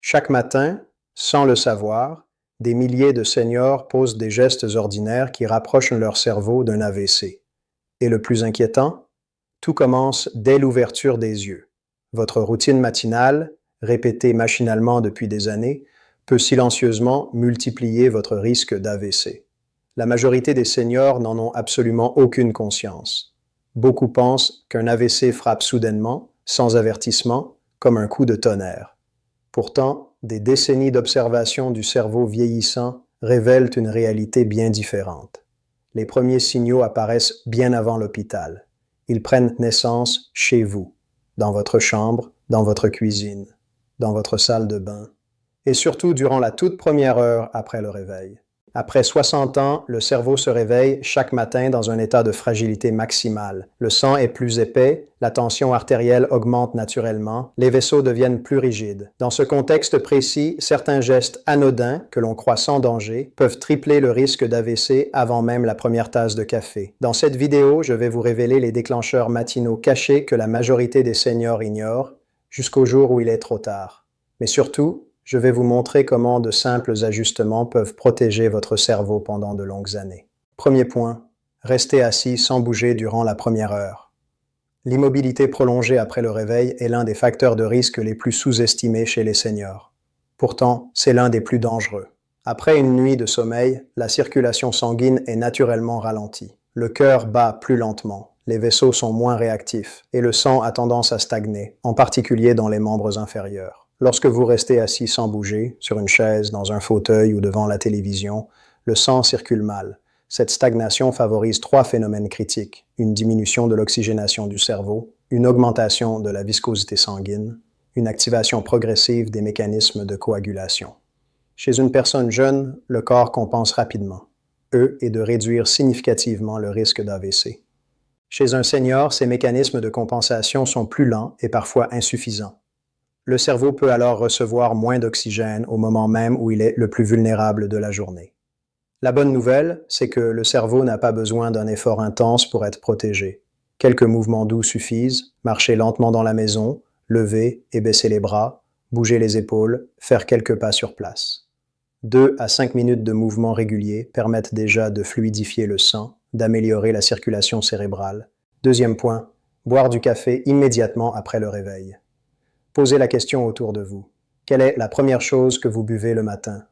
Chaque matin, sans le savoir, des milliers de seniors posent des gestes ordinaires qui rapprochent leur cerveau d'un AVC. Et le plus inquiétant, tout commence dès l'ouverture des yeux. Votre routine matinale, répétée machinalement depuis des années, peut silencieusement multiplier votre risque d'AVC. La majorité des seniors n'en ont absolument aucune conscience. Beaucoup pensent qu'un AVC frappe soudainement, sans avertissement, comme un coup de tonnerre. Pourtant, des décennies d'observation du cerveau vieillissant révèlent une réalité bien différente. Les premiers signaux apparaissent bien avant l'hôpital. Ils prennent naissance chez vous, dans votre chambre, dans votre cuisine, dans votre salle de bain, et surtout durant la toute première heure après le réveil. Après 60 ans, le cerveau se réveille chaque matin dans un état de fragilité maximale. Le sang est plus épais, la tension artérielle augmente naturellement, les vaisseaux deviennent plus rigides. Dans ce contexte précis, certains gestes anodins, que l'on croit sans danger, peuvent tripler le risque d'AVC avant même la première tasse de café. Dans cette vidéo, je vais vous révéler les déclencheurs matinaux cachés que la majorité des seniors ignorent, jusqu'au jour où il est trop tard. Mais surtout, je vais vous montrer comment de simples ajustements peuvent protéger votre cerveau pendant de longues années. Premier point, restez assis sans bouger durant la première heure. L'immobilité prolongée après le réveil est l'un des facteurs de risque les plus sous-estimés chez les seniors. Pourtant, c'est l'un des plus dangereux. Après une nuit de sommeil, la circulation sanguine est naturellement ralentie. Le cœur bat plus lentement, les vaisseaux sont moins réactifs et le sang a tendance à stagner, en particulier dans les membres inférieurs. Lorsque vous restez assis sans bouger, sur une chaise, dans un fauteuil ou devant la télévision, le sang circule mal. Cette stagnation favorise 3 phénomènes critiques: une diminution de l'oxygénation du cerveau, une augmentation de la viscosité sanguine, une activation progressive des mécanismes de coagulation. Chez une personne jeune, le corps compense rapidement. Est de réduire significativement le risque d'AVC. Chez un senior, ces mécanismes de compensation sont plus lents et parfois insuffisants. Le cerveau peut alors recevoir moins d'oxygène au moment même où il est le plus vulnérable de la journée. La bonne nouvelle, c'est que le cerveau n'a pas besoin d'un effort intense pour être protégé. Quelques mouvements doux suffisent: marcher lentement dans la maison, lever et baisser les bras, bouger les épaules, faire quelques pas sur place. 2 à 5 minutes de mouvement régulier permettent déjà de fluidifier le sang, d'améliorer la circulation cérébrale. Deuxième point, boire du café immédiatement après le réveil. Posez la question autour de vous. Quelle est la première chose que vous buvez le matin?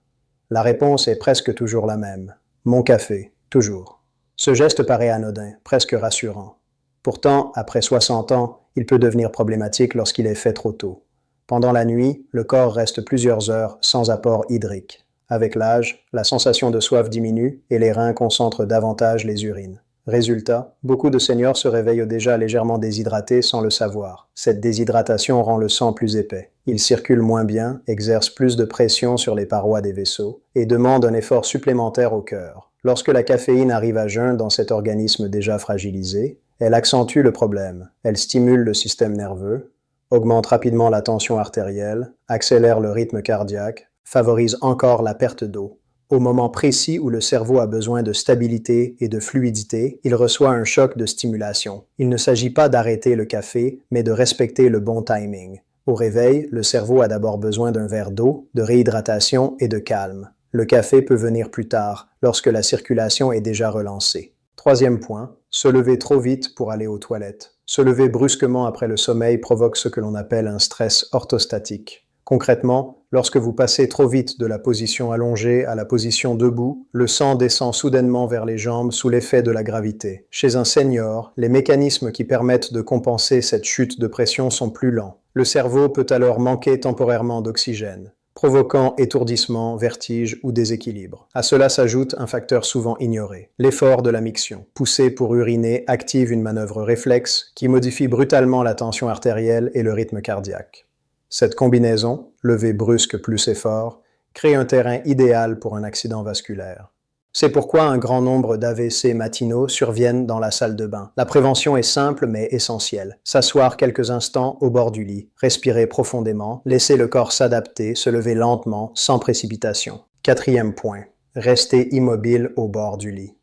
La réponse est presque toujours la même. Mon café, toujours. Ce geste paraît anodin, presque rassurant. Pourtant, après 60 ans, il peut devenir problématique lorsqu'il est fait trop tôt. Pendant la nuit, le corps reste plusieurs heures sans apport hydrique. Avec l'âge, la sensation de soif diminue et les reins concentrent davantage les urines. Résultat, beaucoup de seniors se réveillent déjà légèrement déshydratés sans le savoir. Cette déshydratation rend le sang plus épais. Il circule moins bien, exerce plus de pression sur les parois des vaisseaux et demande un effort supplémentaire au cœur. Lorsque la caféine arrive à jeun dans cet organisme déjà fragilisé, elle accentue le problème. Elle stimule le système nerveux, augmente rapidement la tension artérielle, accélère le rythme cardiaque, favorise encore la perte d'eau. Au moment précis où le cerveau a besoin de stabilité et de fluidité, il reçoit un choc de stimulation. Il ne s'agit pas d'arrêter le café, mais de respecter le bon timing. Au réveil, le cerveau a d'abord besoin d'un verre d'eau, de réhydratation et de calme. Le café peut venir plus tard, lorsque la circulation est déjà relancée. Troisième point, se lever trop vite pour aller aux toilettes. Se lever brusquement après le sommeil provoque ce que l'on appelle un stress orthostatique. Concrètement, lorsque vous passez trop vite de la position allongée à la position debout, le sang descend soudainement vers les jambes sous l'effet de la gravité. Chez un senior, les mécanismes qui permettent de compenser cette chute de pression sont plus lents. Le cerveau peut alors manquer temporairement d'oxygène, provoquant étourdissement, vertige ou déséquilibre. À cela s'ajoute un facteur souvent ignoré, l'effort de la miction. Pousser pour uriner active une manœuvre réflexe qui modifie brutalement la tension artérielle et le rythme cardiaque. Cette combinaison, levée brusque plus effort, crée un terrain idéal pour un accident vasculaire. C'est pourquoi un grand nombre d'AVC matinaux surviennent dans la salle de bain. La prévention est simple mais essentielle. S'asseoir quelques instants au bord du lit, respirer profondément, laisser le corps s'adapter, se lever lentement, sans précipitation. Quatrième point, rester immobile au bord du lit.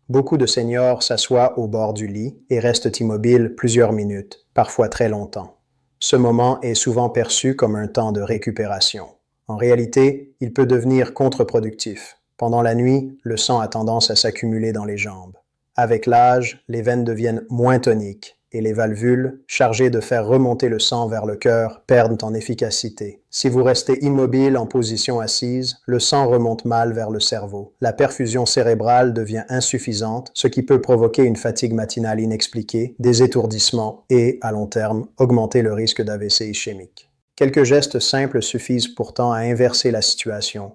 Beaucoup de seniors s'assoient au bord du lit et restent immobiles plusieurs minutes, parfois très longtemps. Ce moment est souvent perçu comme un temps de récupération. En réalité, il peut devenir contre-productif. Pendant la nuit, le sang a tendance à s'accumuler dans les jambes. Avec l'âge, les veines deviennent moins toniques et les valvules, chargées de faire remonter le sang vers le cœur, perdent en efficacité. Si vous restez immobile en position assise, le sang remonte mal vers le cerveau. La perfusion cérébrale devient insuffisante, ce qui peut provoquer une fatigue matinale inexpliquée, des étourdissements et, à long terme, augmenter le risque d'AVC ischémique. Quelques gestes simples suffisent pourtant à inverser la situation.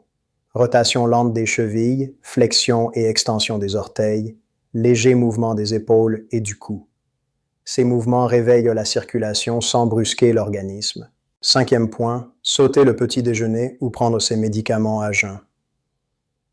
Rotation lente des chevilles, flexion et extension des orteils, léger mouvement des épaules et du cou. Ces mouvements réveillent la circulation sans brusquer l'organisme. 5e point, sauter le petit déjeuner ou prendre ses médicaments à jeun.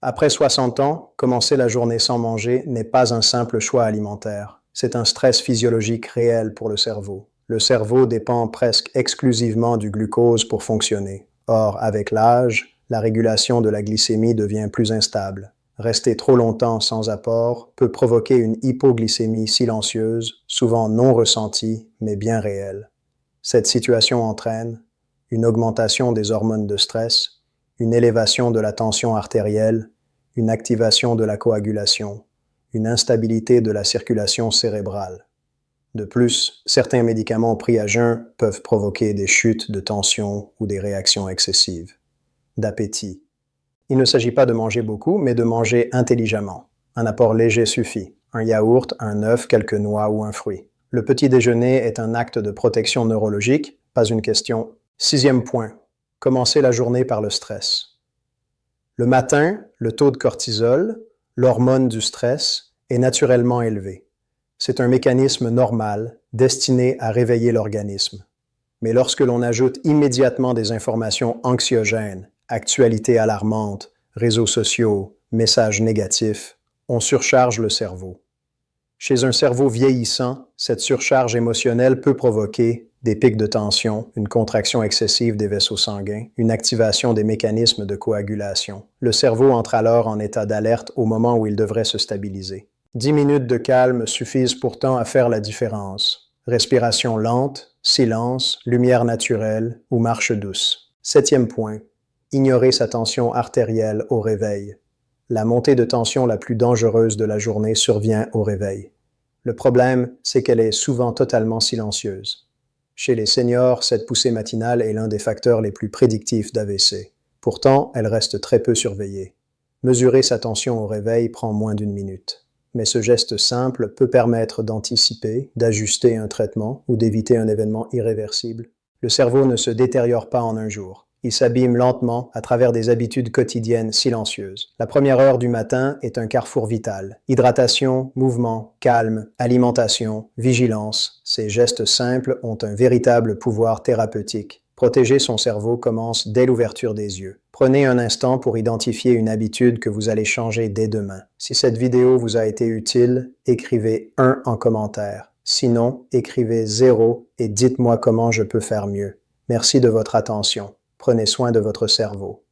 Après 60 ans, commencer la journée sans manger n'est pas un simple choix alimentaire. C'est un stress physiologique réel pour le cerveau. Le cerveau dépend presque exclusivement du glucose pour fonctionner. Or, avec l'âge, la régulation de la glycémie devient plus instable. Rester trop longtemps sans apport peut provoquer une hypoglycémie silencieuse, souvent non ressentie, mais bien réelle. Cette situation entraîne une augmentation des hormones de stress, une élévation de la tension artérielle, une activation de la coagulation, une instabilité de la circulation cérébrale. De plus, certains médicaments pris à jeun peuvent provoquer des chutes de tension ou des réactions excessives. D'appétit. Il ne s'agit pas de manger beaucoup, mais de manger intelligemment. Un apport léger suffit. Un yaourt, un œuf, quelques noix ou un fruit. Le petit déjeuner est un acte de protection neurologique, pas une question. 6e point. Commencer la journée par le stress. Le matin, le taux de cortisol, l'hormone du stress, est naturellement élevé. C'est un mécanisme normal, destiné à réveiller l'organisme. Mais lorsque l'on ajoute immédiatement des informations anxiogènes, actualités alarmantes, réseaux sociaux, messages négatifs, on surcharge le cerveau. Chez un cerveau vieillissant, cette surcharge émotionnelle peut provoquer des pics de tension, une contraction excessive des vaisseaux sanguins, une activation des mécanismes de coagulation. Le cerveau entre alors en état d'alerte au moment où il devrait se stabiliser. 10 minutes de calme suffisent pourtant à faire la différence. Respiration lente, silence, lumière naturelle ou marche douce. 7e point. Ignorer sa tension artérielle au réveil. La montée de tension la plus dangereuse de la journée survient au réveil. Le problème, c'est qu'elle est souvent totalement silencieuse. Chez les seniors, cette poussée matinale est l'un des facteurs les plus prédictifs d'AVC. Pourtant, elle reste très peu surveillée. Mesurer sa tension au réveil prend moins d'1 minute. Mais ce geste simple peut permettre d'anticiper, d'ajuster un traitement ou d'éviter un événement irréversible. Le cerveau ne se détériore pas en un jour. Il s'abîme lentement à travers des habitudes quotidiennes silencieuses. La première heure du matin est un carrefour vital. Hydratation, mouvement, calme, alimentation, vigilance. Ces gestes simples ont un véritable pouvoir thérapeutique. Protéger son cerveau commence dès l'ouverture des yeux. Prenez un instant pour identifier une habitude que vous allez changer dès demain. Si cette vidéo vous a été utile, écrivez 1 en commentaire. Sinon, écrivez 0 et dites-moi comment je peux faire mieux. Merci de votre attention. Prenez soin de votre cerveau.